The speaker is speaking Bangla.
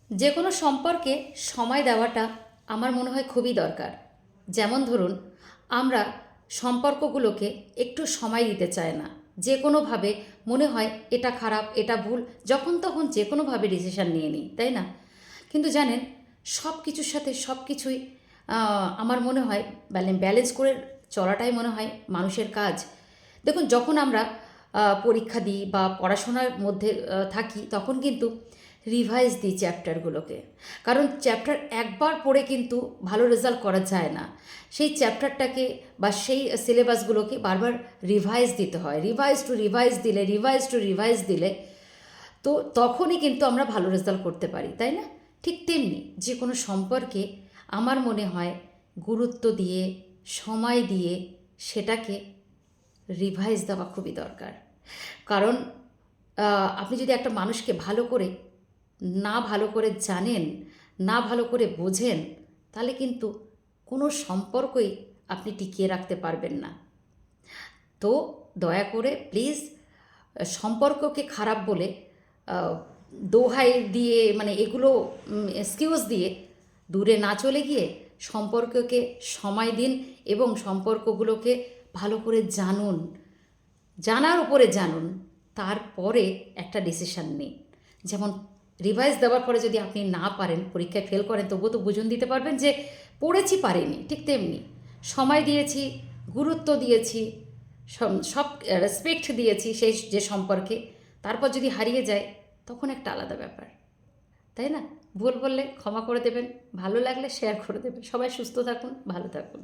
যে কোনো সম্পর্কে সময় দেওয়াটা আমার মনে হয় খুবই দরকার। যেমন ধরুন, আমরা সম্পর্কগুলোকে একটু সময় দিতে চাই না। যে কোনোভাবে মনে হয় এটা খারাপ, এটা ভুল, যখন তখন যে কোনোভাবে ডিসিশন নিয়ে নিই, তাই না? কিন্তু জানেন, সব কিছুর সাথে সব কিছুই আমার মনে হয় ব্যালেন্স করে চলাটাই মনে হয় মানুষের কাজ। দেখুন, যখন আমরা পরীক্ষা দিই বা পড়াশোনার মধ্যে থাকি, তখন কিন্তু রিভাইজ দিই চ্যাপ্টারগুলোকে। কারণ চ্যাপ্টার একবার পড়ে কিন্তু ভালো রেজাল্ট করা যায় না। সেই চ্যাপ্টারটাকে বা সেই সিলেবাসগুলোকে বারবার রিভাইজ দিতে হয়। রিভাইজ টু রিভাইজ দিলে তো তখনই কিন্তু আমরা ভালো রেজাল্ট করতে পারি, তাই না? ঠিক তেমনি যে কোনো সম্পর্কে আমার মনে হয় গুরুত্ব দিয়ে, সময় দিয়ে সেটাকে রিভাইজ দেওয়া খুবই দরকার। কারণ আপনি যদি একটা মানুষকে ভালো করে জানেন, না ভালো করে বোঝেন, তাহলে কিন্তু কোনো সম্পর্কই আপনি টিকিয়ে রাখতে পারবেন না। তো দয়া করে প্লিজ সম্পর্ককে খারাপ বলে আহ, দোহাই দিয়ে, মানে এগুলো এক্সকিউজ দিয়ে দূরে না চলে গিয়ে সম্পর্ককে সময় দিন এবং সম্পর্কগুলোকে ভালো করে জানুন। জানার উপরে জানুন, তারপরে একটা ডিসিশান নিন। যেমন রিভাইজ দেওয়ার পরে যদি আপনি না পারেন, পরীক্ষায় ফেল করেন, তবুও তো বুঝুন দিতে পারবেন যে পড়েছি, পারিনি। ঠিক তেমনি সময় দিয়েছি, গুরুত্ব দিয়েছি, সব রেসপেক্ট দিয়েছি সেই যে সম্পর্কে, তারপর যদি হারিয়ে যায়, তখন একটা আলাদা ব্যাপার, তাই না? ভুল বললে ক্ষমা করে দেবেন, ভালো লাগলে শেয়ার করে দেবেন। সবাই সুস্থ থাকুন, ভালো থাকুন।